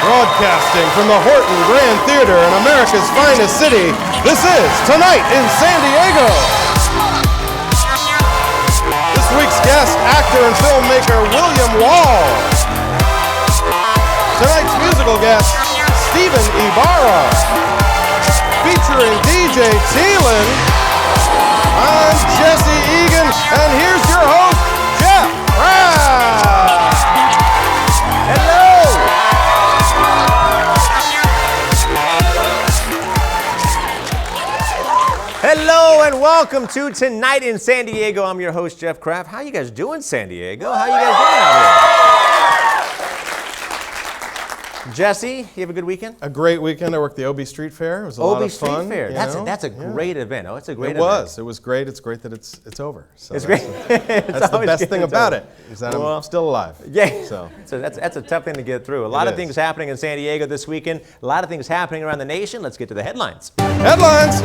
Broadcasting from the Horton Grand Theater in America's finest city, this is Tonight in San Diego. This week's guest, actor and filmmaker William Wall. Tonight's musical guest, Steven Ibara. Featuring DJ Thielen. I'm Jesse Egan, and here's your host, Jeff Pratt. Hello. Hello and welcome to Tonight in San Diego. I'm your host, Jeff Kraft. How you guys doing, San Diego? How you guys doing out here? Jesse, you have a good weekend? A great weekend. I worked the OB Street Fair. It was a lot of fun. OB Street Fair. That's a great event. Oh, it's a great event. It was great. It's great that it's over. So it's great. That's the best thing about it, is that I'm still alive. Yeah. So that's a tough thing to get through. A lot of things happening in San Diego this weekend. A lot of things happening around the nation. Let's get to the headlines. Headlines.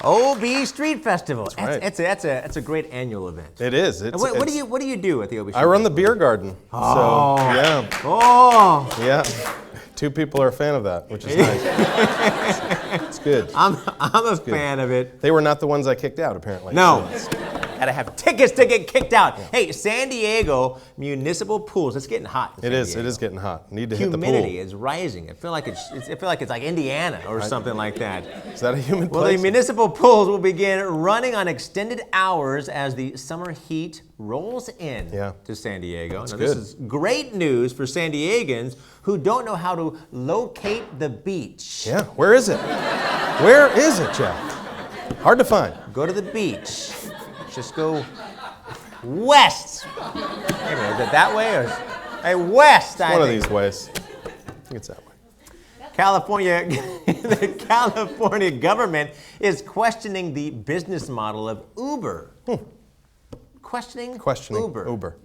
OB Street Festival. That's right. It's a great annual event. It is. What do you do at the OB Street? I run the beer garden. Oh. So, yeah. Oh. Yeah. 2 people are a fan of that, which is nice. It's good. I'm a fan of it. They were not the ones I kicked out, apparently. No. Gotta have tickets to get kicked out. Yeah. Hey, San Diego municipal pools. It's getting hot. It is getting hot. Need to hit the pool. Humidity is rising. I feel like it's like Indiana or something like that. Is that a humid place? Well, the municipal pools will begin running on extended hours as the summer heat rolls in to San Diego. Now, this is great news for San Diegans who don't know how to locate the beach. Yeah, where is it? Where is it, Jeff? Hard to find. Go to the beach. Just go west. Wait a minute, is it that way or west? It's one of these ways. I think it's that way. The California government is questioning the business model of Uber. Questioning Uber.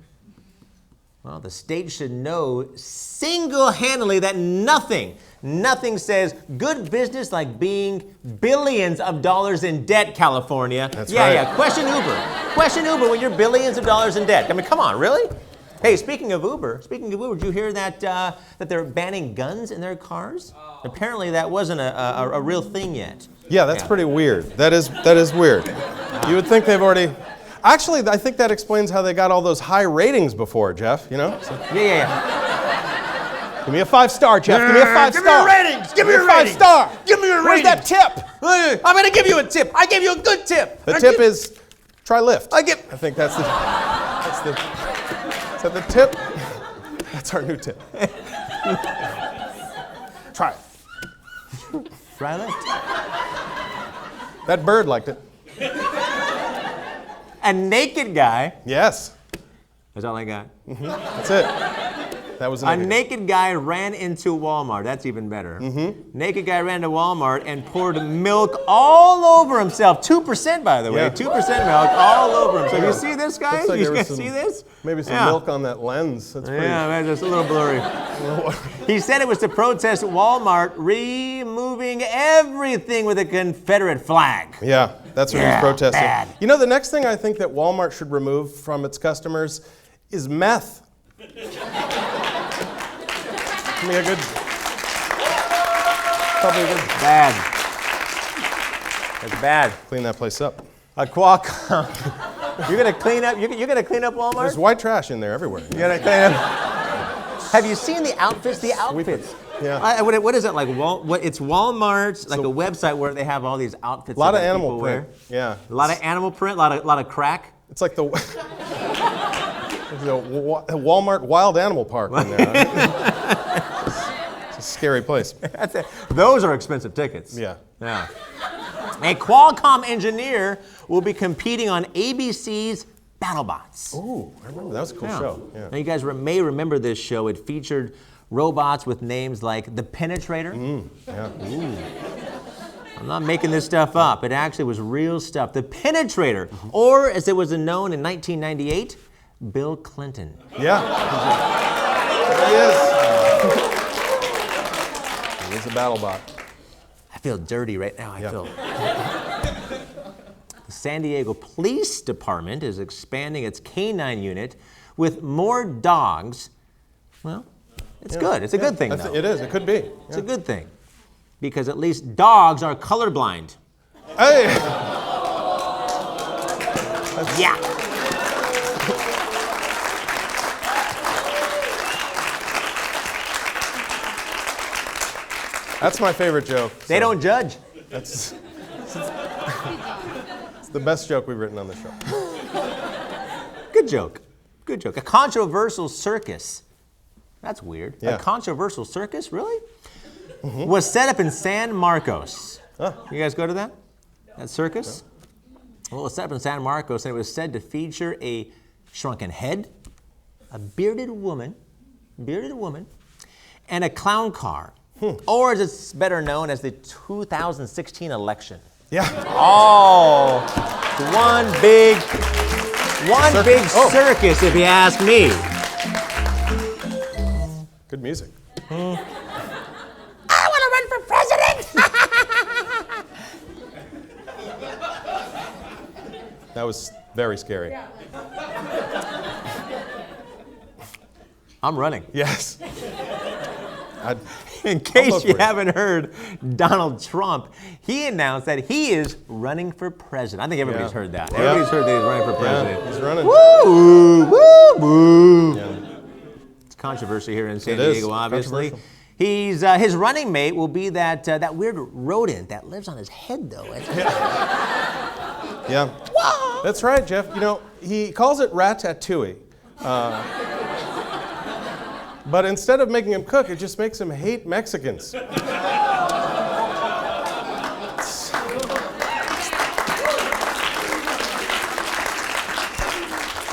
Well, the state should know single-handedly that nothing says good business like being billions of dollars in debt, California. That's right. Yeah, question Uber. Question Uber when you're billions of dollars in debt. I mean, come on, really? Hey, speaking of Uber, did you hear that they're banning guns in their cars? Apparently that wasn't a real thing yet. Yeah, that's pretty weird. That is weird. You would think they've already... Actually, I think that explains how they got all those high ratings before, Jeff, you know? So, yeah. Give me a 5-star, Jeff. Give me a 5-star. Give me your ratings. Give me your ratings. 5-star. Give me your ratings. Where's that tip? I'm going to give you a tip. I gave you a good tip. The tip is try Lyft. I think that's the... Is that the tip? That's our new tip. Try it. Try Lyft. That bird liked it. A naked guy. Yes. That's all I got. Mm-hmm. That's it. That was a naked guy ran into Walmart. That's even better. Mm-hmm. Naked guy ran to Walmart and poured milk all over himself. 2%, by the way. Yeah. 2% milk all over himself. You see this, guys? Like you guys see this? Maybe some milk on that lens. That's pretty. Yeah, man, just a little blurry. He said it was to protest Walmart removing everything with a Confederate flag. Yeah, that's what he was protesting. Bad. You know, the next thing I think that Walmart should remove from its customers is meth. Give me a good... Probably a good... Bad. That's bad. Clean that place up. A Qualcomm. You're gonna clean up. You're gonna clean up Walmart. There's white trash in there everywhere. You're gonna clean up. Have you seen the outfits? The outfits. Yeah. What is it like? It's Walmart's like a website where they have all these outfits. A lot of that animal people print. wear. Yeah. A lot of animal print. A lot of crack. It's like the Walmart Wild Animal Park in there. It's a scary place. Those are expensive tickets. Yeah. Yeah. A Qualcomm engineer will be competing on ABC's BattleBots. Ooh, I remember. That was a cool show. Yeah. Now you guys may remember this show. It featured robots with names like the Penetrator. Yeah. Ooh. I'm not making this stuff up. It actually was real stuff. The Penetrator, or as it was known in 1998, Bill Clinton. Yeah. There he is. He's a BattleBot. I feel dirty right now. I feel. The San Diego Police Department is expanding its canine unit with more dogs. Well, it's good. It's a good thing, though. It is. It could be. It's a good thing. Because at least dogs are colorblind. Hey! Yeah. That's my favorite joke. They don't judge. It's the best joke we've written on the show. Good joke. Good joke. A controversial circus. That's weird. Yeah. A controversial circus? Really? Was set up in San Marcos. Huh. You guys go to that? That circus? Well, it was set up in San Marcos, and it was said to feature a shrunken head, a bearded woman, and a clown car. Or as it's better known as the 2016 election. Yeah. Oh, one big circus, if you ask me. Good music. I want to run for president. That was very scary. I'm running. Yes. In case look you for it. haven't heard, Donald Trump, he announced that he is running for president. I think everybody's heard that. Yeah. Everybody's heard that he's running for president. Yeah, he's running. Woo, woo, woo. Yeah. It's controversy here in San It is Diego, obviously. controversial. He's his running mate will be that weird rodent that lives on his head, though. Yeah. That's right, Jeff. You know, he calls it ratatouille. But instead of making him cook, it just makes him hate Mexicans.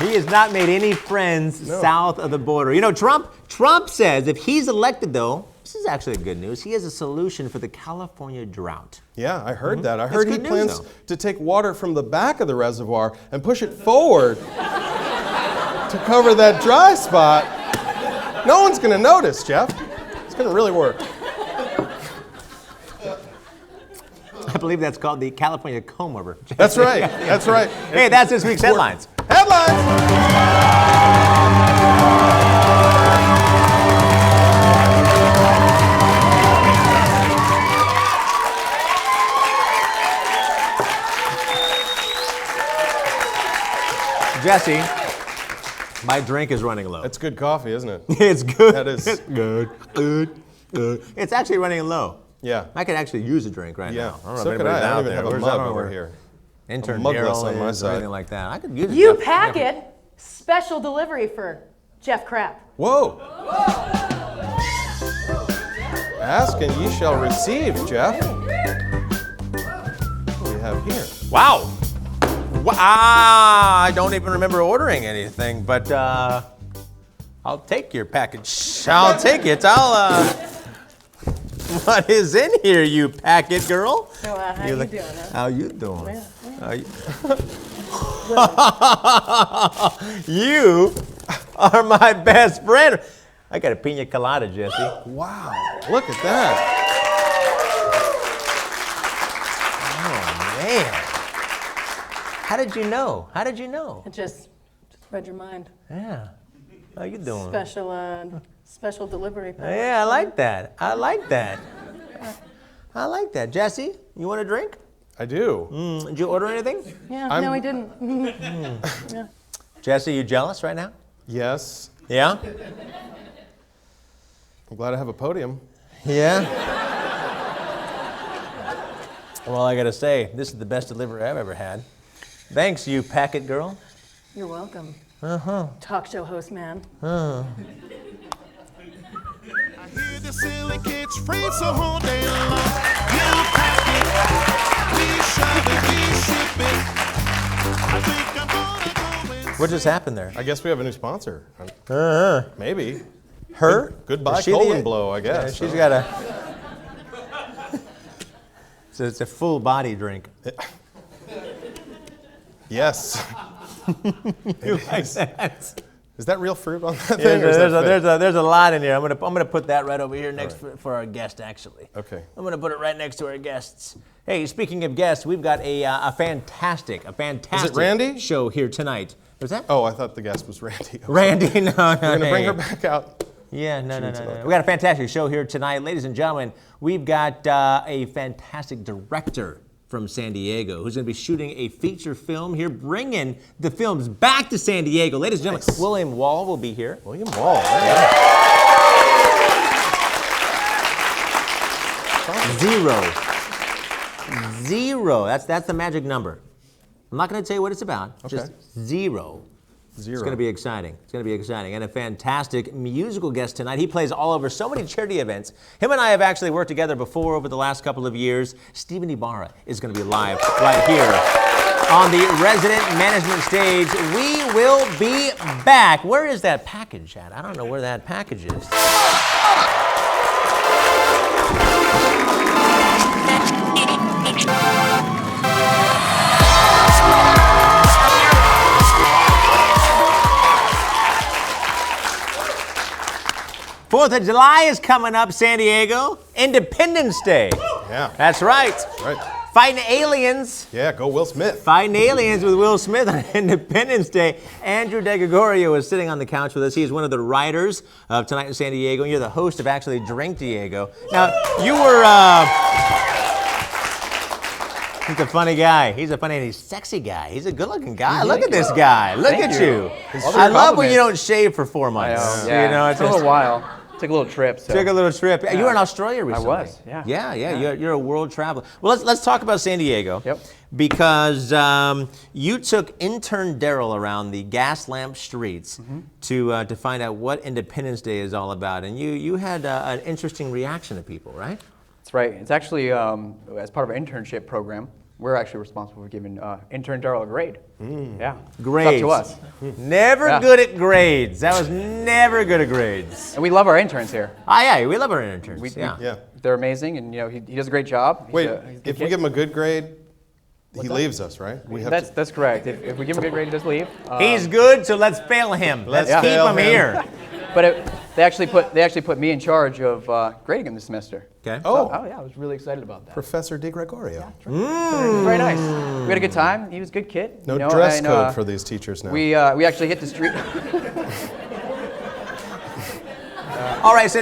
He has not made any friends south of the border. You know, Trump says if he's elected, though, this is actually good news, he has a solution for the California drought. Yeah, I heard that. I heard he good news, plans though. to take water from the back of the reservoir and push it forward to cover that dry spot. No one's going to notice, Jeff. It's going to really work. I believe that's called the California comb over. That's right. That's right. Hey, that's this week's headlines. Headlines! Jesse, my drink is running low. It's good coffee, isn't it? It's good. That is. It's good. It's actually running low. Yeah. I could actually use a drink right Yeah. now. I don't know So if could anybody's I. I out don't even there. have a Where's mug that over here. Intern mugless Daryl on my is or side. anything like that. I could use it. You Jeff. packet special delivery for Jeff Krapp. Whoa. Ask and ye shall receive, Jeff. What do we have here? Wow. I don't even remember ordering anything, but I'll take your package. I'll take it. What is in here, you packet girl? So, how you doing? How you doing? Yeah. You are my best friend. I got a pina colada, Jesse. Wow. Look at that. Oh, man. How did you know? How did you know? I just read your mind. Yeah. How you doing? Special delivery package. Yeah, I like that. I like that. I like that. Jesse, you want a drink? I do. Did you order anything? Yeah, no, I didn't. Yeah. Jesse, you jealous right now? Yes. Yeah? I'm glad I have a podium. Yeah? Well, I gotta say, this is the best delivery I've ever had. Thanks, you packet girl. You're welcome. Uh-huh. Talk show host, man. I hear the silly kids free so whole day long. You pack it, we shove it, we ship it. I think I'm gonna go and What just happened there? I guess we have a new sponsor. Maybe. Her? Goodbye, Is she the- colon blow, I Yeah, guess. she's got a... So it's a full body drink. Yes. You like that? Is that real fruit on that Yeah, thing? or is that fake? there's a lot in here. I'm gonna put that right over here next for our guest, actually. Okay. I'm gonna put it right next to our guests. Hey, speaking of guests, we've got a fantastic Randy? show here tonight. Was that? Oh, I thought the guest was Randy. Randy, no. We're going to bring her back out. Yeah, no. We got a fantastic show here tonight. Ladies and gentlemen, we've got a fantastic director from San Diego who's going to be shooting a feature film here, bringing the films back to San Diego. Ladies and gentlemen, William Wall will be here. William Wall. Zero. That's the magic number. I'm not going to tell you what it's about. Okay. Just zero. It's going to be exciting. And a fantastic musical guest tonight. He plays all over so many charity events. Him and I have actually worked together before over the last couple of years. Steven Ibara is going to be live right here on the resident management stage. We will be back. Where is that package at? I don't know where that package is. 4th of July is coming up, San Diego. Independence Day. Yeah. That's right. Right. Fighting aliens. Yeah, go Will Smith. Fighting aliens with Will Smith on Independence Day. Andrew DeGregorio is sitting on the couch with us. He is one of the writers of Tonight in San Diego, and you're the host of actually Drink Diego. Now, you were... He's a funny guy. He's a sexy guy. He's a good-looking guy. Look at this guy. Look at you. I love when you don't shave for 4 months. Yeah. You know, It's a little while. Took a little trip. So. Took a little trip. You were in Australia recently. I was, yeah. Yeah. You're a world traveler. Well, let's talk about San Diego. Yep. Because you took intern Daryl around the gas lamp streets to find out what Independence Day is all about, and you had an interesting reaction to people, right? That's right. It's actually as part of our internship program. We're actually responsible for giving intern Daryl a grade. Yeah. Grades. It's up to us. Never good at grades. That was never good at grades. And we love our interns here. Yeah, we love our interns. Yeah. They're amazing, and he does a great job. Wait, if we give him a good grade, he leaves us, right? We have that's correct. If we give him a good grade, he does leave. He's good, so let's fail him. Let's keep him here. But they actually put me in charge of grading him this semester. Okay. So, yeah, I was really excited about that. Professor DeGregorio. It was very nice. We had a good time. He was a good kid. No dress code for these teachers now. We actually hit the street. All right, so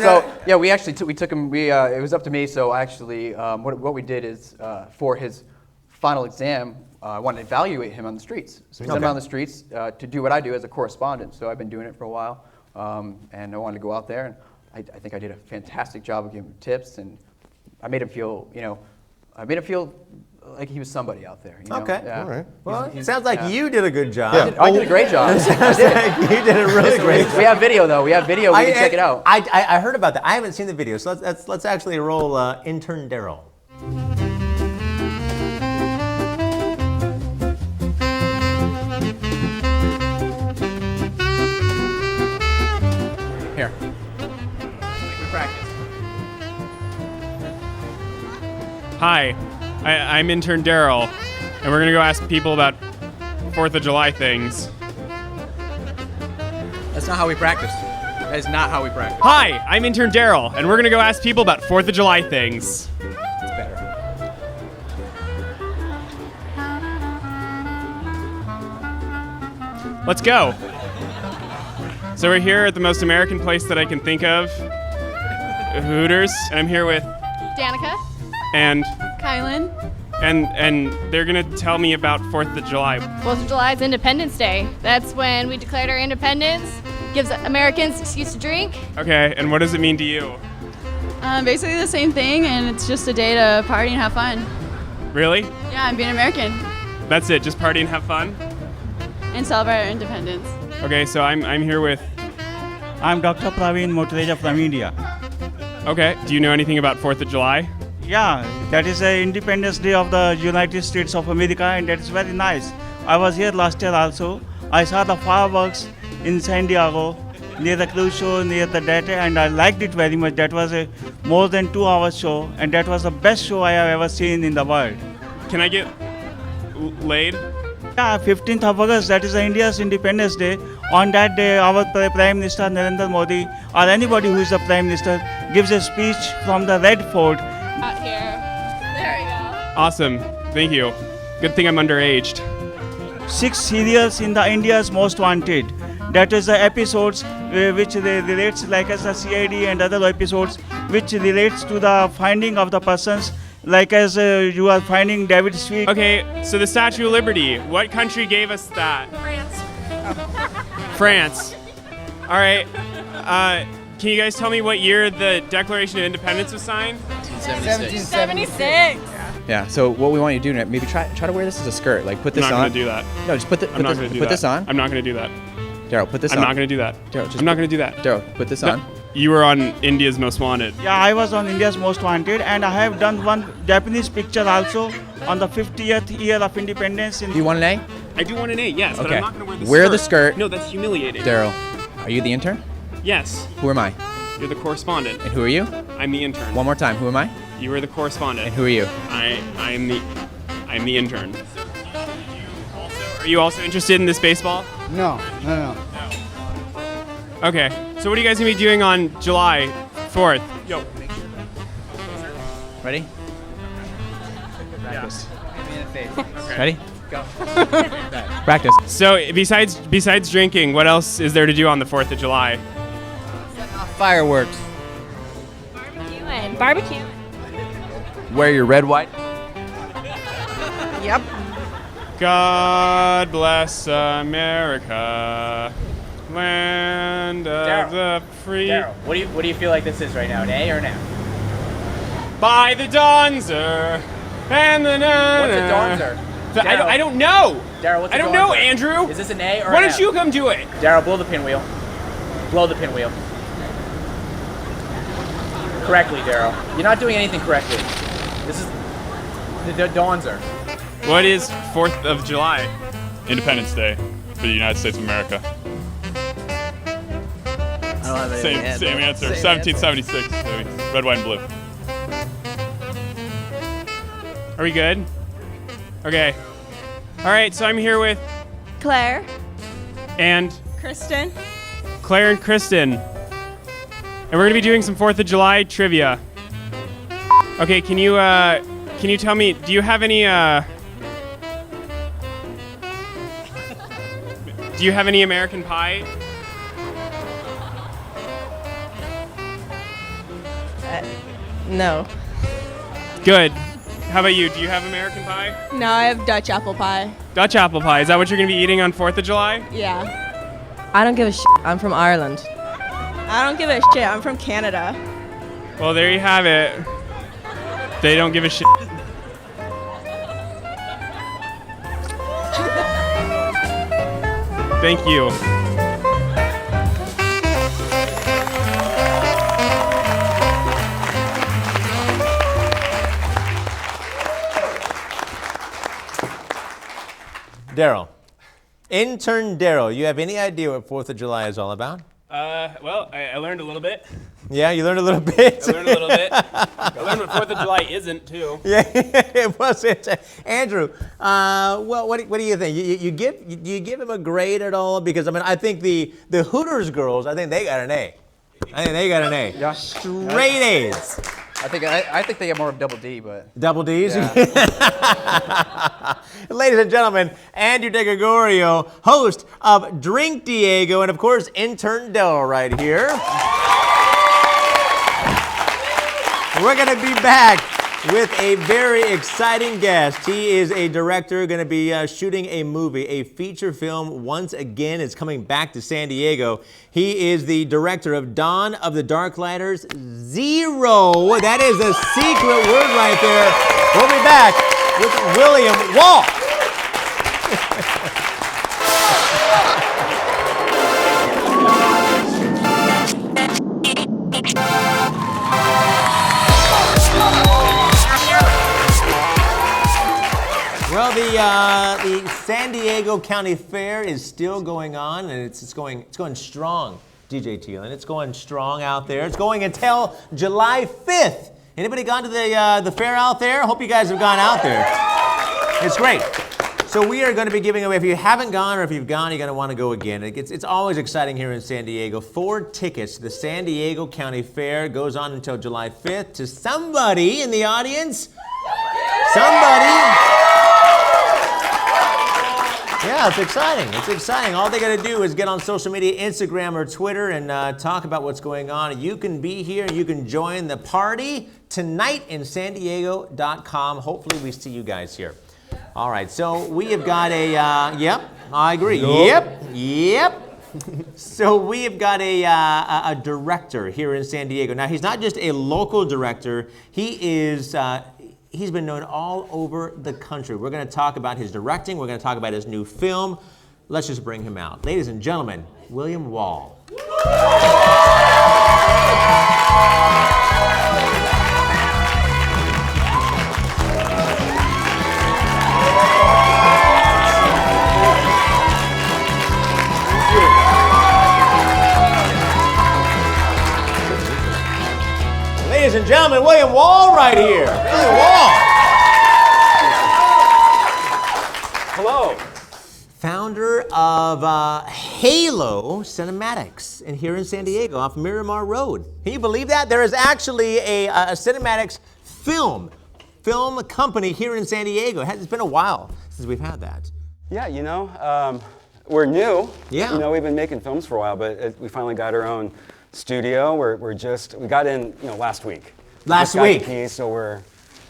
yeah, we took him. It was up to me. So actually, what we did is for his final exam, I wanted to evaluate him on the streets. So we sent him on the streets to do what I do as a correspondent. So I've been doing it for a while, and I wanted to go out there, and I think I did a fantastic job of giving him tips, and I made him feel, like he was somebody out there. Okay. Yeah. All right. Well, it sounds like you did a good job. Yeah. I did a great job. I did. You did a really great job. We have video though. We can check it out. I heard about that. I haven't seen the video, so let's actually roll intern Daryl. Here. We practice. Hi, I'm intern Daryl, and we're gonna go ask people about 4th of July things. That's not how we practice. That is not how we practice. Hi, I'm intern Daryl, and we're gonna go ask people about 4th of July things. It's better. Let's go. So we're here at the most American place that I can think of, Hooters, and I'm here with Danica, and Kylan. and they're gonna tell me about 4th of July. 4th of July is Independence Day. That's when we declared our independence. Gives Americans an excuse to drink. Okay, and what does it mean to you? Basically the same thing, and it's just a day to party and have fun. Really? Yeah, and being American That's it, just party and have fun? and celebrate our independence. Okay, so I'm here with, I'm Dr. Praveen Motreja from India. okay, do you know anything about 4th of July? Yeah, that is the Independence Day of the United States of America, and that is very nice. I was here last year also. I saw the fireworks in San Diego, near the cruise show, near the data, and I liked it very much. That was a more than 2 hour show, and that was the best show I have ever seen in the world. Can I get laid? Yeah, 15th of August, that is India's Independence Day. On that day, our Prime Minister Narendra Modi, or anybody who is the Prime Minister, gives a speech from the Red Fort. Out here. There we go. Awesome. Thank you. Good thing I'm underaged. 6 serials in the India's Most Wanted. That is the episodes which they relates like as the CID and other episodes which relates to the finding of the persons, like as you are finding David Sweet. Okay, so the Statue of Liberty. What country gave us that? France. All right. Can you guys tell me what year the Declaration of Independence was signed? 76. Yeah. So what we want you to do, maybe try to wear this as a skirt. Like put this I'm not on. gonna do that. No, just put I'm not gonna do put that. this on. I'm not gonna do that. Daryl, put this I'm on. not gonna do that. Daryl, just I'm not gonna do that. Daryl, put this No, on. you were on India's Most Wanted. Yeah, I was on India's Most Wanted, and I have done one Japanese picture also on the 50th year of independence. Do you want an A? I do want an A, yes, but Okay. I'm not gonna wear the Wear skirt. the skirt. No, that's humiliating. Daryl, are you the intern? Yes, Who am I? you're the correspondent. And who are you? I'm the intern. One more time. Who am I? You were the correspondent. And who are you? I'm the intern. Are you also interested in this baseball? No. Okay. So what are you guys gonna be doing on July 4th? Yo. Ready? Practice. Okay. Ready? Go. Practice. So besides drinking, what else is there to do on the 4th of July? Fireworks. Barbecue. Wear your red, white. Yep. God bless America, land of the free. Daryl, what do you feel like this is right now? An A or an F? By the Donzer and the What's a Donzer? I don't know. Daryl, what's a I don't know, Donzer? Andrew. Is this an A or Why an don't F? you come do it? Daryl, blow the pinwheel. Blow the pinwheel. Correctly, Daryl. You're not doing anything correctly. This is the Donzer. What is 4th of July? Independence Day for the United States of America. I don't have Same answer. 1776. Baby. Red, white, and blue. Are we good? Okay. All right. So I'm here with Claire. and Kristen. Claire and Kristen, and we're gonna be doing some 4th of July trivia. Okay. Can you tell me? Do you have any Do you have any American Pie? No. Good. How about you? Do you have American Pie? No, I have Dutch apple pie. Dutch apple pie. Is that what you're gonna be eating on 4th of July? Yeah. I don't give a shit. I'm from Ireland. I don't give a shit. I'm from Canada. Well, there you have it. They don't give a shit. Thank you. Daryl. Intern Daryl, you have any idea what 4th of July is all about? Well, I learned a little bit. Yeah, you learned a little bit. I learned a little bit. I learned what 4th of July isn't, too. Yeah, it wasn't. Andrew, well, what do you think? Do you give him a grade at all? Because, I mean, I think the Hooters girls, I think they got an A. I think they got an A. Yeah. Straight A's. I think they get more of double D, but Double D's? Yeah. Ladies and gentlemen, Andrew DeGregorio, host of Drink Diego, and of course, intern Daryl right here. We're going to be back with a very exciting guest. He is a director, going to be shooting a movie, a feature film once again. It's coming back to San Diego. He is the director of Dawn of the Darklighters Zero. That is a secret word right there. We'll be back with William Wall. Well, the San Diego County Fair is still going on, and it's going strong, DJ Thielen. It's going strong out there. It's going until July 5th. Anybody gone to the fair out there? Hope you guys have gone out there. It's great. So we are going to be giving away, if you haven't gone or if you've gone, you're going to want to go again. It's always exciting here in San Diego. 4 tickets to the San Diego County Fair goes on until July 5th to somebody in the audience. Somebody. Yeah, it's exciting. It's exciting. All they got to do is get on social media, Instagram or Twitter, and talk about what's going on. You can be here. You can join the party tonight in San Diego.com. Hopefully we see you guys here. All right, so we have got a, yep, I agree. Yep. So we have got a director here in San Diego. Now, he's not just a local director. He is... He's been known all over the country. We're going to talk about his directing. We're going to talk about his new film. Let's just bring him out. Ladies and gentlemen, William Wall. Ladies and gentlemen, William Wall right here. William Wall. Hello. Founder of Halo Cinematics, and here in San Diego off Miramar Road. Can you believe that? There is actually a Cinematics film company here in San Diego. It's been a while since we've had that. Yeah, you know, we're new. Yeah. You know, we've been making films for a while, but we finally got our own studio. We got in, last week. Last week. Got the keys, so we're,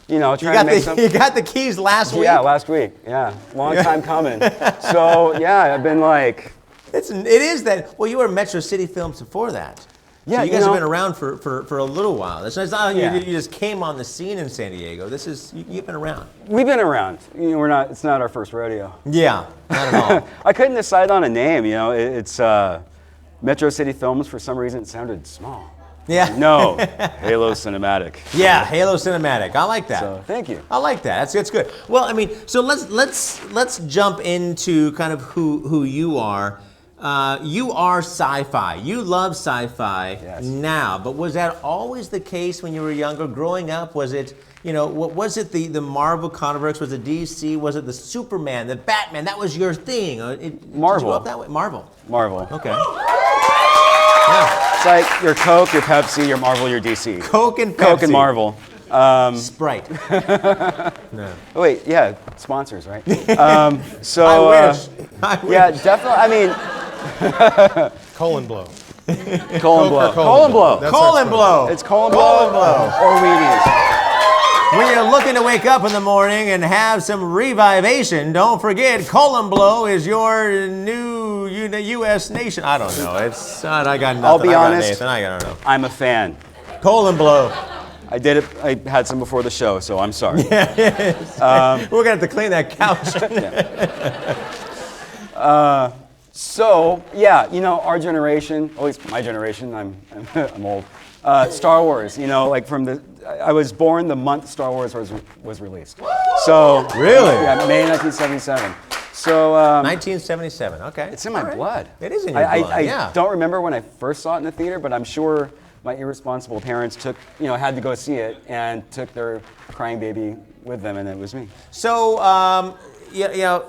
trying to make some. You got the keys last week? Yeah, last week. Yeah, long time coming. So yeah, I've been like. It is that. Well, you were Metro City Films before that. Yeah, so you guys have been around for a little while. It's not Yeah. you just came on the scene in San Diego. You've been around. We've been around. It's not our first rodeo. Yeah, not at all. I couldn't decide on a name. It's Metro City Films. For some reason, it sounded small. Yeah. No, Halo Cinematic. Yeah, Halo Cinematic. I like that. So thank you. I like that. That's good. Well, I mean, so let's jump into kind of who you are. You are sci-fi. You love sci-fi now, but was that always the case when you were younger? Growing up, was it, what was it, the Marvel comics? Was it DC? Was it the Superman, the Batman? That was your thing. Marvel. Did you grow up that way? Marvel. Okay. Yeah. It's like your Coke, your Pepsi, your Marvel, your DC. Coke and Pepsi. Coke and Marvel. Sprite. No. Oh, wait, yeah, sponsors, right? So I wish. Yeah, definitely. I mean. Colon blow. Colon blow. Colon blow. Colon blow. It's colon blow or Wheaties. When you're looking to wake up in the morning and have some revivation, don't forget Colon Blow is your new U.S. nation. I don't know. I got nothing. I'll be honest. Nathan, I don't know. I'm a fan. Colon Blow. I did it. I had some before the show, so I'm sorry. We're gonna have to clean that couch. So yeah, our generation, at least my generation. I'm old. Star Wars, like I was born the month Star Wars was released. So really? Yeah, May 1977. So 1977. Okay. It's in my blood. It is in your blood. I don't remember when I first saw it in the theater, but I'm sure my irresponsible parents had to go see it and took their crying baby with them, and it was me. So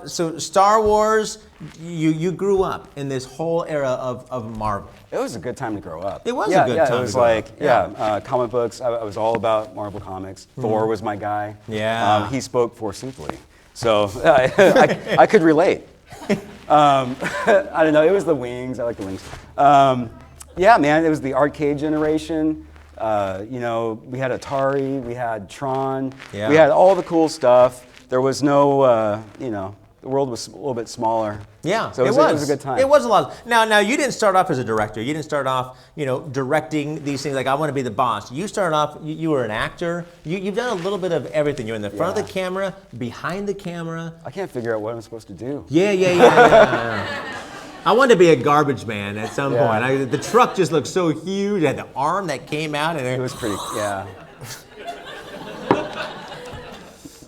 so Star Wars, you grew up in this whole era of Marvel. It was a good time to grow up. It was a good time. It was to grow up. Comic books. I was all about Marvel comics. Thor was my guy. Yeah. He spoke forcefully, so I could relate. I don't know. It was the wings. I like the wings. Yeah, man. It was the arcade generation. We had Atari. We had Tron. Yeah. We had all the cool stuff. There was no, the world was a little bit smaller. Yeah, so it was a good time. It was a lot. Now you didn't start off as a director. You didn't start off, directing these things like I want to be the boss. You started off. You were an actor. You've done a little bit of everything. You're in the front of the camera, behind the camera. I can't figure out what I'm supposed to do. Yeah. I wanted to be a garbage man at some point. The truck just looked so huge. It had the arm that came out, and it was pretty. Yeah.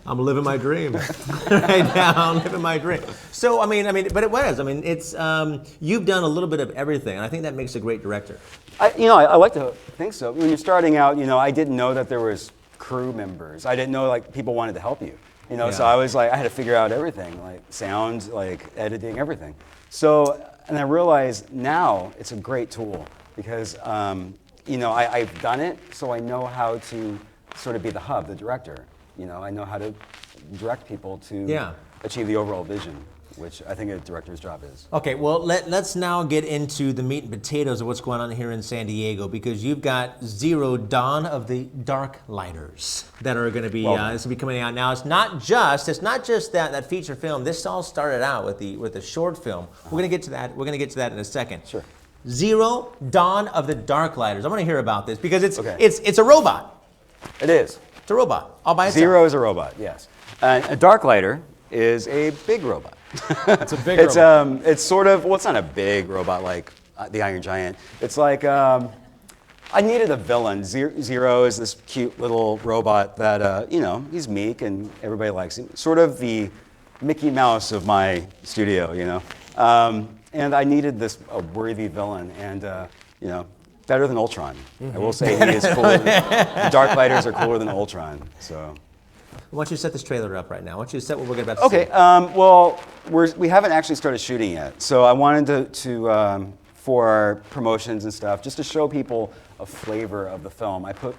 I'm living my dream right now. I'm living my dream. So I mean, but it was. I mean, it's you've done a little bit of everything, and I think that makes a great director. I like to think so. When you're starting out, I didn't know that there was crew members. I didn't know people wanted to help you. So I was I had to figure out everything, like sound, like editing, everything. So, and I realized now it's a great tool because I've done it, so I know how to sort of be the hub, the director. I know how to direct people to Yeah. achieve the overall vision, which I think a director's job is. Okay, well, let's now get into the meat and potatoes of what's going on here in San Diego, because you've got Zero, Dawn of the Dark Lighters that are going to be coming out now. It's not just that feature film. This all started out with the short film. We're going to get to that. We're going to get to that in a second. Sure. Zero, Dawn of the Dark Lighters. I want to hear about this because it's a robot. It is. It's a robot all by itself. Zero is a robot. Yes. A dark lighter is a big robot. It's a big robot. It's sort of, well, it's not a big robot like the Iron Giant. It's like, I needed a villain. Zero is this cute little robot that, he's meek and everybody likes him. Sort of the Mickey Mouse of my studio, and I needed a worthy villain, and, better than Ultron. I will say he is cooler. The Dark Lighters are cooler than Ultron, so. Why don't you set this trailer up right now? Why don't you set what we're about to see? Okay, well, we haven't actually started shooting yet, so I wanted to for our promotions and stuff, just to show people a flavor of the film. I put,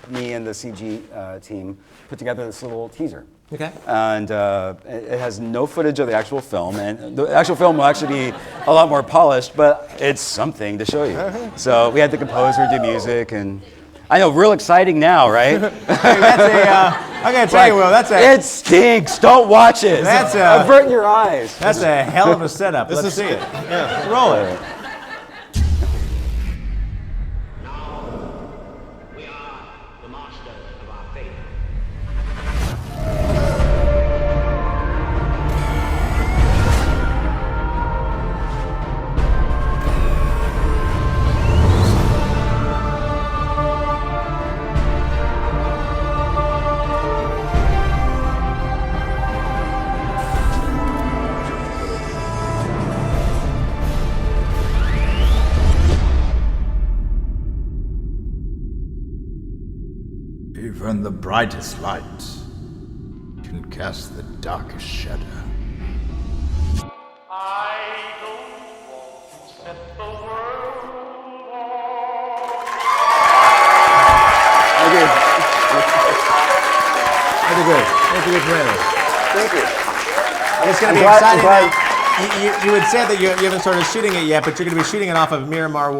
me and the CG team put together this little teaser. Okay. And it has no footage of the actual film, and the actual film will actually be a lot more polished, but it's something to show you. So we had the composer do music, and I know, real exciting now, right? I'm gonna tell you, Will, it stinks. Don't watch it. Avert your eyes. That's a hell of a setup. Let's see it. Yeah. Roll it. Even the brightest light can cast the darkest shadow. That's a good trailer. Thank you. It's going to be exciting. You had said that you haven't started shooting it yet, but you're going to be shooting it off of Miramar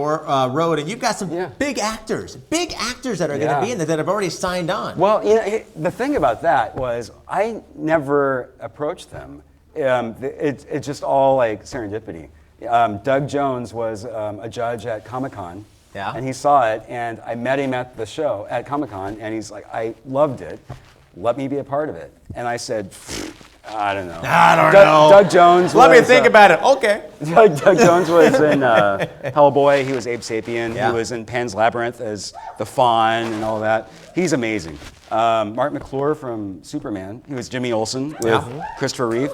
Road, and you've got some big actors that are going to be in it that have already signed on. Well, the thing about that was I never approached them. It's just all like serendipity. Doug Jones was a judge at Comic-Con, and he saw it, and I met him at the show at Comic-Con, and he's like, I loved it. Let me be a part of it. And I said, I don't know. Doug Jones. Let me think about it. Okay. Doug Jones was in Hellboy. He was Abe Sapien. He was in Pan's Labyrinth as the Fawn and all that. He's amazing. Mark McClure from Superman. He was Jimmy Olsen with Christopher Reeve.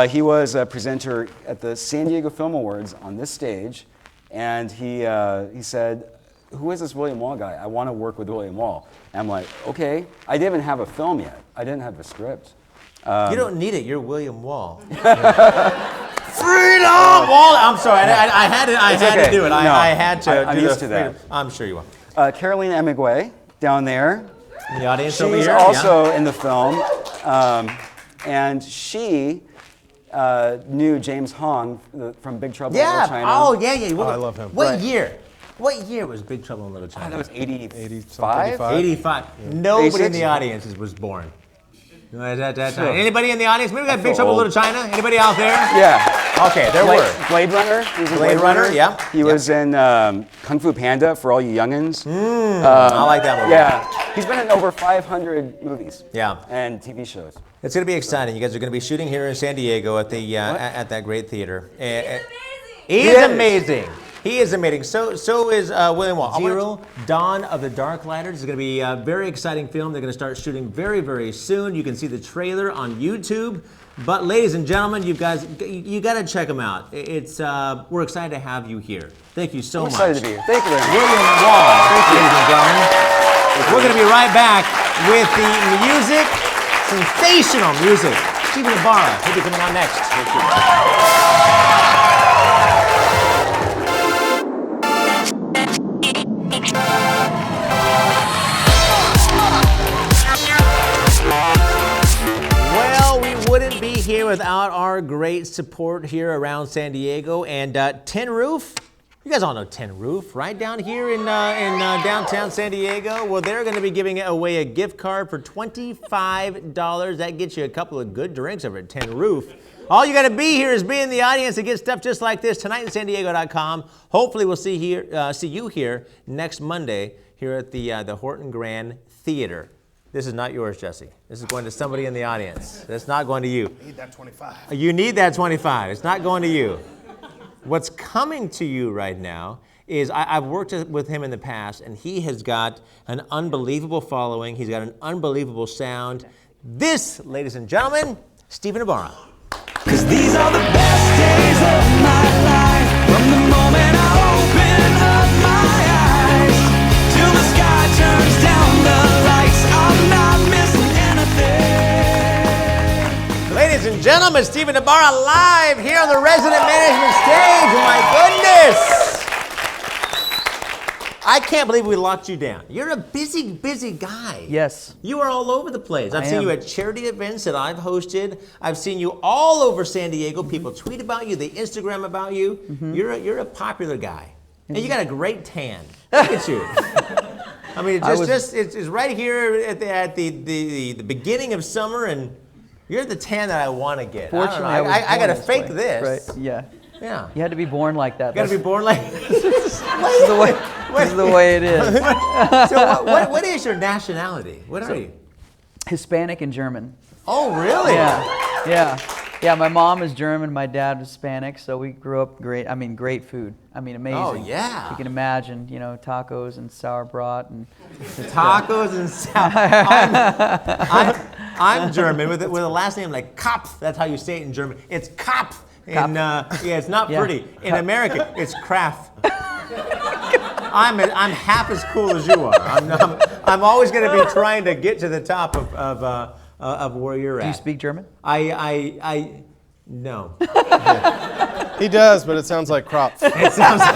He was a presenter at the San Diego Film Awards on this stage, and he said, "Who is this William Wall guy? I want to work with William Wall." And I'm like, okay. I didn't even have a film yet. I didn't have a script. You don't need it. You're William Wall. Freedom! Wall! I'm sorry. I had to do it. I had to. I'm used to that. I'm sure you will. Carolina Emigway down there. In the audience She's over here. also in the film, and she knew James Hong from Big Trouble in Little China. Oh, yeah. I love him. What year? What year was Big Trouble in Little China? That was 85? 85. Nobody 86? in the audience was born. Anybody in the audience? Maybe we got Big Trouble in Little China? Anybody out there? Yeah. Okay, there were. Blade Runner. He was in Blade Runner, yeah. He was in Kung Fu Panda for all you youngins. I like that movie. Yeah. He's been in over 500 movies. Yeah. And TV shows. It's going to be exciting. You guys are going to be shooting here in San Diego at the at that great theater. He is amazing. He is amazing. So is William Wall. Zero, Dawn of the Dark Lighters is going to be a very exciting film. They're going to start shooting very, very soon. You can see the trailer on YouTube. But ladies and gentlemen, you got to check them out. We're excited to have you here. Thank you so much. Excited to be here. Thank you very much. William Wall, ladies and gentlemen. We're going to be right back with the music, sensational music. Steven Ibara, he'll be coming on next. Thank you. here without our great support here around San Diego. And Tin Roof, you guys all know Tin Roof, right? Down here in downtown San Diego. Well, they're going to be giving away a gift card for $25. That gets you a couple of good drinks over at Tin Roof. All you got to be here is be in the audience and get stuff just like this. TonightInSanDiego.com. Hopefully, we'll see you here next Monday here at the Horton Grand Theater. This is not yours, Jesse. This is going to somebody in the audience. It's not going to you. I need that 25. You need that 25. It's not going to you. What's coming to you right now is I've worked with him in the past, and he has got an unbelievable following. He's got an unbelievable sound. This, ladies and gentlemen, Steven Ibara. 'Cause these are the best days of my life. From the moment I open up my eyes till the sky turns down the lights, I'm not missing anything. Ladies and gentlemen, Steven Ibara live here on the Resident Management stage. My goodness! I can't believe we locked you down. You're a busy, busy guy. Yes. You are all over the place. I've I seen am. you at charity events that I've hosted. I've seen you all over San Diego. People tweet about you. They Instagram about you. You're a popular guy. And you got a great tan. Look at you. I mean, it's right here at the beginning of summer, and you're the tan that I want to get. Fortunately, I got to this fake way. this. Right. Yeah. Yeah. You had to be born like that. You got to be born like This is the way it is. So what is your nationality? What are you? Hispanic and German. Oh, really? Yeah. My mom is German. My dad was Hispanic. So we grew up great food. I mean, amazing. Oh, yeah. You can imagine, tacos and sauerbraten and Tacos and I'm German with a last name like Kopf. That's how you say it in German. It's Kopf. And it's not pretty. In America, it's Kraft. I'm half as cool as you are. I'm always going to be trying to get to the top of where you're at. Do you speak German? No. He does, but it sounds like crop. It sounds like.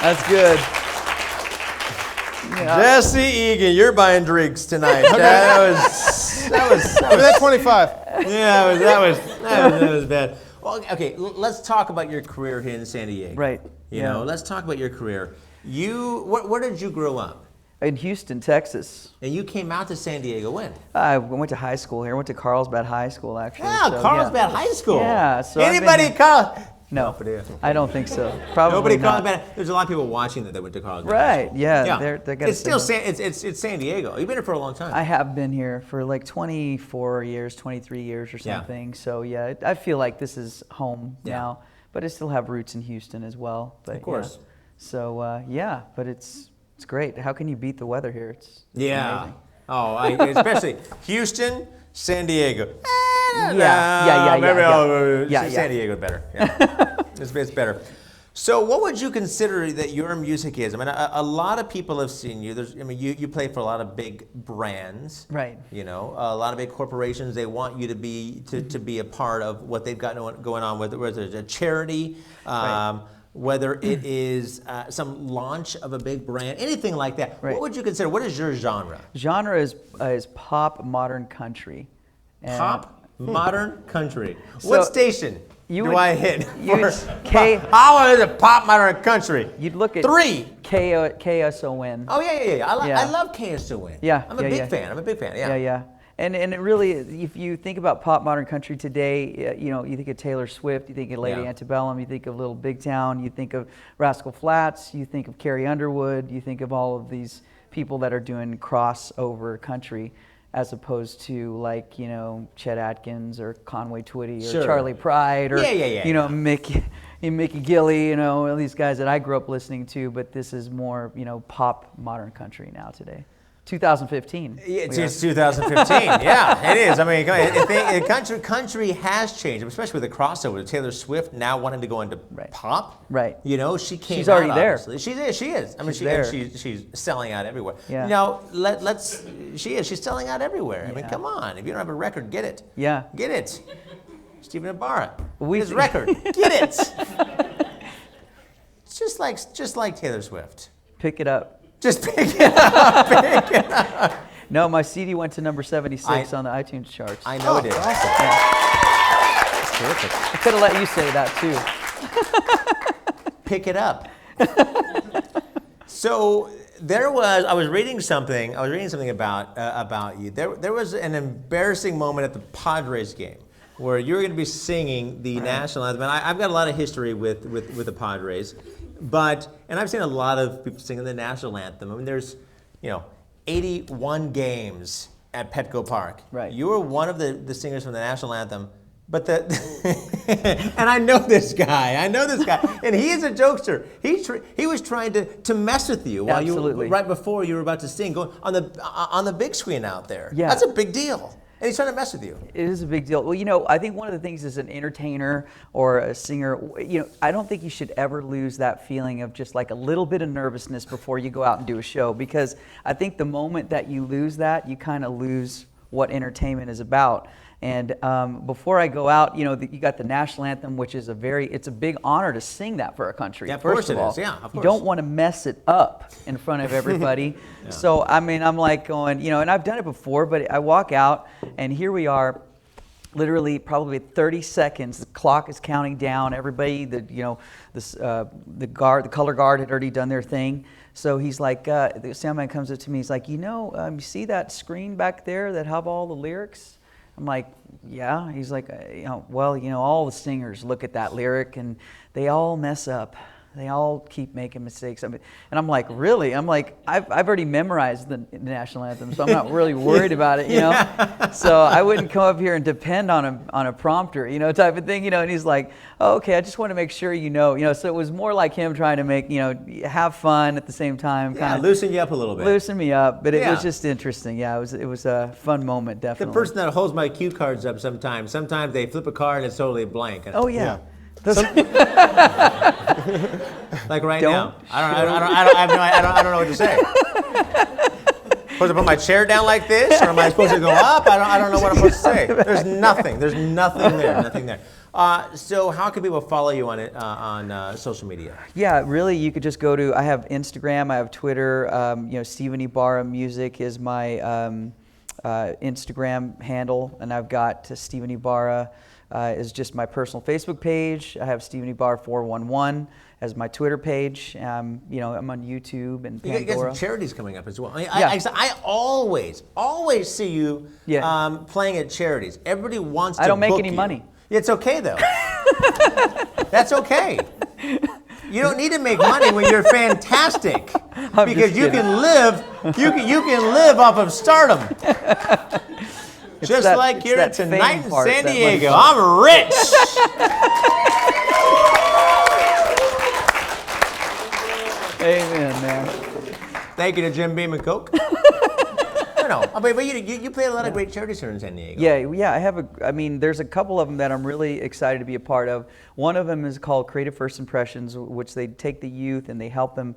That's good. Yeah. Jesse Egan, you're buying drinks tonight. That was Give me that 25. Yeah, that was bad. Well, okay, let's talk about your career here in San Diego. Right. You know, let's talk about your career. Where did you grow up? In Houston, Texas. And you came out to San Diego when? I went to high school here. I went to Carlsbad High School, actually. Yeah, Carlsbad High School. Yeah. So anybody Carl? No, I don't think so. Probably nobody not. Carlsbad. There's a lot of people watching that went to Carlsbad. Right. High School. Yeah. They're gonna. It's still it's San Diego. You've been here for a long time. I have been here for like 24 years, 23 years or something. So yeah, I feel like this is home now. But I still have roots in Houston as well. But, of course. Yeah. So but it's great. How can you beat the weather here? It's amazing. Oh, especially Houston, San Diego. Yeah. San Diego better. Yeah. It's better. So, what would you consider that your music is? I mean, a lot of people have seen you. You play for a lot of big brands, right? You know, a lot of big corporations. They want you to be a part of what they've got going on, whether it's a charity. Right. Whether it is some launch of a big brand, anything like that. Right. What would you consider? What is your genre? Genre is pop modern country. And Pop modern country. What station do I hit? How is it pop modern country? You'd look at 3. KSON. Oh yeah. I love KSON. Yeah. I'm a big fan. I'm a big fan. Yeah. And it really, if you think about pop modern country today, you think of Taylor Swift, you think of Lady Antebellum, you think of Little Big Town, you think of Rascal Flatts, you think of Carrie Underwood, you think of all of these people that are doing crossover country, as opposed to like Chet Atkins or Conway Twitty or Charlie Pride or Mickey Gilley, all these guys that I grew up listening to. But this is more pop modern country now today. 2015. It's 2015. Yeah, it is. I mean, country has changed, especially with the crossover. Taylor Swift now wanting to go into pop. Right. She came. She's already there. Obviously. She is. I mean, she's selling out everywhere. Yeah. Now she's selling out everywhere. I mean, come on. If you don't have a record, get it. Yeah. Get it. Steven Ibara. His record. Get it. It's just like Taylor Swift. Pick it up. Just pick it up. Pick it up. No, my CD went to number 76 on the iTunes charts. I know it did. Awesome. That's terrific. I could have let you say that too. Pick it up. So I was reading something about you. There was an embarrassing moment at the Padres game where you were going to be singing the national anthem. And I've got a lot of history with the Padres, and I've seen a lot of people singing the national anthem. I mean, there's 81 games at Petco Park. Right. You were one of the singers from the national anthem. But and I know this guy, and he is a jokester. He was trying to mess with you while right before you were about to sing, going on the big screen out there. Yeah. That's a big deal. And he's trying to mess with you. It is a big deal. Well, I think one of the things as an entertainer or a singer, I don't think you should ever lose that feeling of just like a little bit of nervousness before you go out and do a show, because I think the moment that you lose that, you kind of lose what entertainment is about. And before I go out, you got the national anthem, which is it's a big honor to sing that for a country. Yeah, of first course of it all. is. Yeah, of course. You don't want to mess it up in front of everybody. Yeah. So, I mean, I'm like going, and I've done it before, but I walk out and here we are, literally probably 30 seconds. The clock is counting down. Everybody, the color guard had already done their thing. So he's like, the soundman comes up to me. He's like, you see that screen back there that have all the lyrics? I'm like, yeah. He's like, all the singers look at that lyric and they all mess up. They all keep making mistakes. And I'm like, really? I'm like, I've already memorized the national anthem, so I'm not really worried about it, So I wouldn't come up here and depend on a prompter, type of thing, And he's like, oh, okay, I just want to make sure So it was more like him trying to make, have fun at the same time. Yeah, loosen you up a little bit. Loosen me up, but it was just interesting. Yeah, it was a fun moment, definitely. The person that holds my cue cards up sometimes they flip a card and it's totally blank. Oh, yeah. Like right now, I don't know what to say. Supposed to put my chair down like this, or am I supposed to go up? I don't know what I'm supposed to say. There's nothing there. So how can people follow you on social media? Yeah, really, you could just go to. I have Instagram, I have Twitter. Steven Ibara Music is my Instagram handle, and I've got Steven Ibara. Is just my personal Facebook page. I have Steven Ibara 411 as my Twitter page. I'm on YouTube and Pandora. You got some charities coming up as well. I always see you playing at charities. Everybody wants to book you. I don't make any money. It's okay though. That's okay. You don't need to make money when you're fantastic, because you can live. You can live off of stardom. Just like here tonight in San Diego. I'm rich! Amen, man. Thank you to Jim Beam and Coke. But you play a lot of great charities here in San Diego. Yeah. There's a couple of them that I'm really excited to be a part of. One of them is called Creative First Impressions, which they take the youth and they help them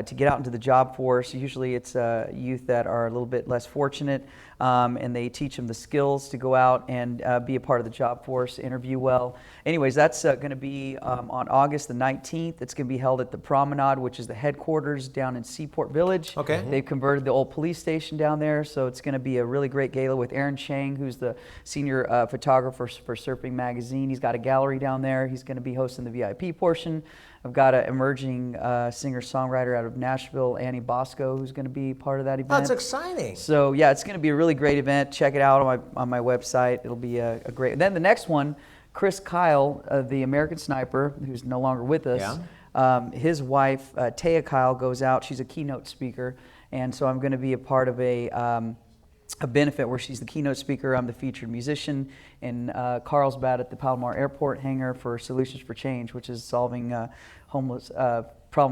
to get out into the job force. Usually it's youth that are a little bit less fortunate, and they teach them the skills to go out and be a part of the job force, interview well. Anyways, that's going to be on August the 19th. It's going to be held at the Promenade, which is the headquarters down in Seaport Village. Okay. They've converted the old police station down there, so it's going to be a really great gala with Aaron Chang, who's the senior photographer for Surfing Magazine. He's got a gallery down there. He's going to be hosting the VIP portion. I've got an emerging singer-songwriter out of Nashville, Annie Bosco, who's going to be part of that event. That's exciting. So yeah, it's going to be a really great event. Check it out on my website. It'll be a great. Then the next one, Chris Kyle, the American Sniper, who's no longer with us. Yeah. His wife, Taya Kyle, goes out. She's a keynote speaker, and so I'm going to be a part of a benefit where she's the keynote speaker. I'm the featured musician in Carlsbad at the Palomar Airport hangar for Solutions for Change, which is solving problems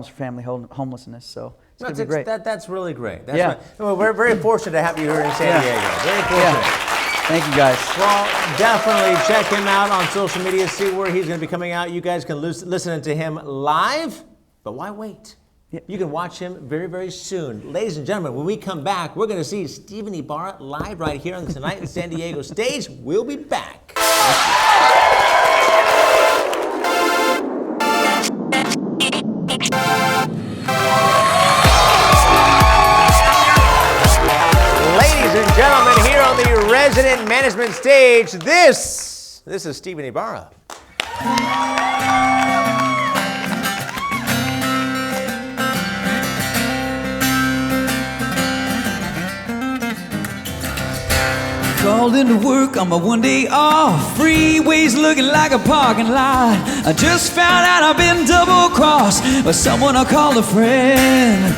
for family homelessness. So it's going to be great. That's really great. That's right. Well, we're very fortunate to have you here in San Diego. Very fortunate. Yeah. Thank you, guys. Well, definitely check him out on social media, see where he's going to be coming out. You guys can listen to him live, but why wait? You can watch him very, very soon. Ladies and gentlemen, when we come back, we're going to see Steven Ibara live right here on the Tonight in San Diego stage. We'll be back. Resident Management Stage. This is Steven Ibara. Called into work on my one day off. Freeways looking like a parking lot. I just found out I've been double-crossed by someone I call a friend.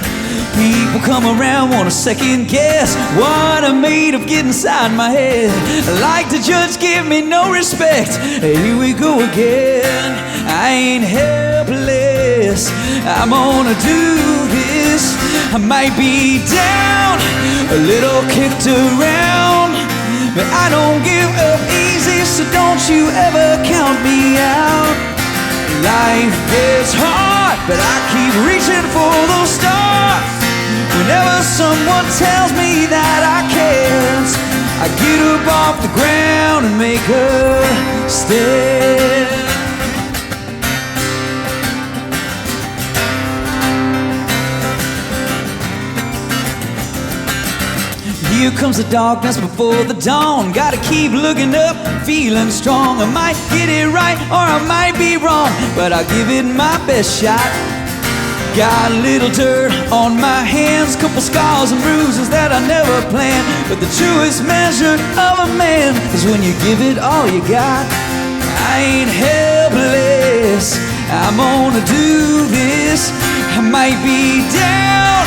People come around, want to second guess what I'm made of, get inside my head. Like the judge, give me no respect. Here we go again. I ain't helpless. I'm gonna do this. I might be down, a little kicked around, but I don't give up easy, so don't you ever count me out. Life gets hard, but I keep reaching for those stars. Whenever someone tells me that I can't, I get up off the ground and make a stand. Here comes the darkness before the dawn. Gotta keep looking up, feeling strong. I might get it right or I might be wrong, but I'll give it my best shot. Got a little dirt on my hands, couple scars and bruises that I never planned. But the truest measure of a man is when you give it all you got. I ain't helpless, I'm gonna do this. I might be down,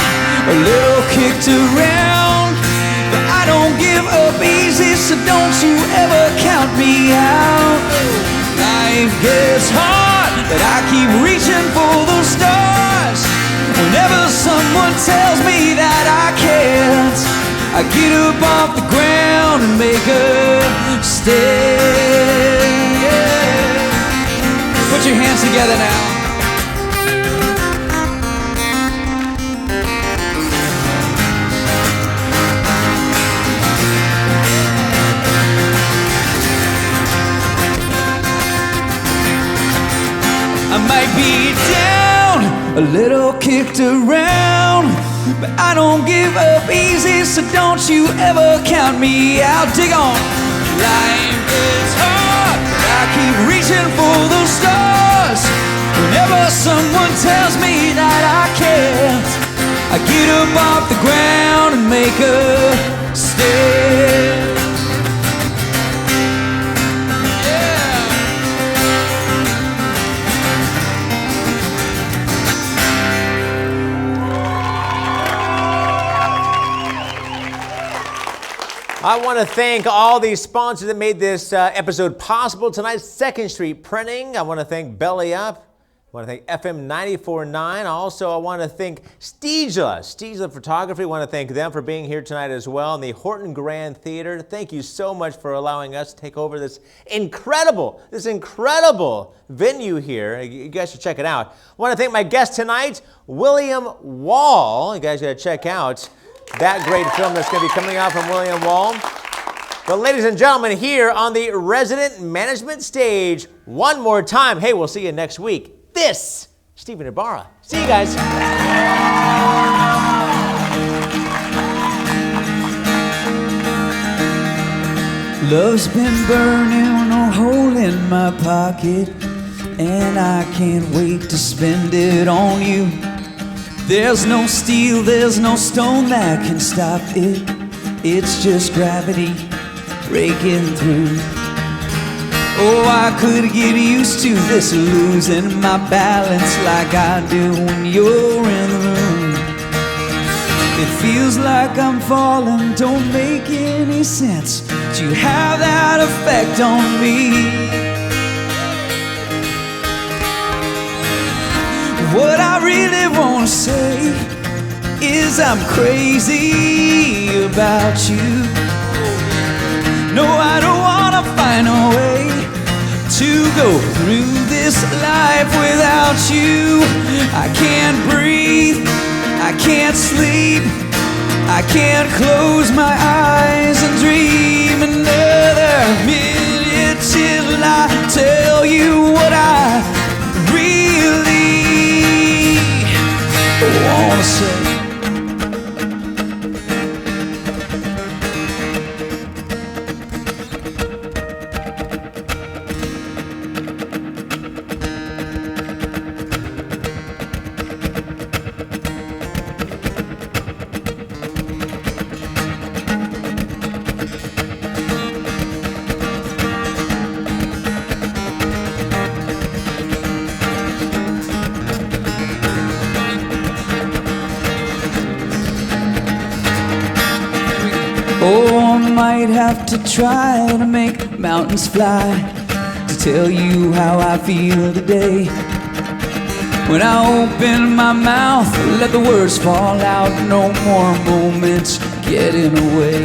a little kicked around, but I don't give up easy, so don't you ever count me out. Life gets hard, but I keep reaching for those stars. Whenever someone tells me that I can't, I get up off the ground and make a stand. Put your hands together now. I might be down, a little kicked around, but I don't give up easy, so don't you ever count me out. Dig on. Life is hard, but I keep reaching for those stars. Whenever someone tells me that I can't, I get up off the ground and make a stand. I want to thank all the sponsors that made this episode possible tonight. 2nd Street Printing. I want to thank Belly Up. I want to thank FM 94.9. Also, I want to thank Stijla Photography. I want to thank them for being here tonight as well. And the Horton Grand Theater. Thank you so much for allowing us to take over this incredible venue here. You guys should check it out. I want to thank my guest tonight, William Wall. You guys got to check out that great film that's going to be coming out from William Wall. But ladies and gentlemen, here on the Resident Management Stage, one more time. Hey, we'll see you next week. This, Steven Ibara. See you guys. Love's been burning a hole in my pocket, and I can't wait to spend it on you. There's no steel, there's no stone that can stop it. It's just gravity breaking through. Oh, I could get used to this, losing my balance like I do when you're in the room. It feels like I'm falling, don't make any sense. Do you have that effect on me? What I really want to say is I'm crazy about you. No, I don't want to find a way to go through this life without you. I can't breathe, I can't sleep, I can't close my eyes and dream another minute till I tell you what I really wanna say. Oh, I might have to try to make mountains fly to tell you how I feel today. When I open my mouth, let the words fall out. No more moments get in the way.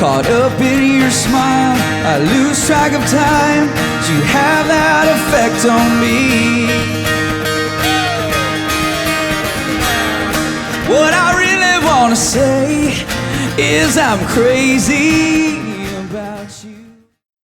Caught up in your smile, I lose track of time. You have that effect on me. What I really wanna say is I'm crazy.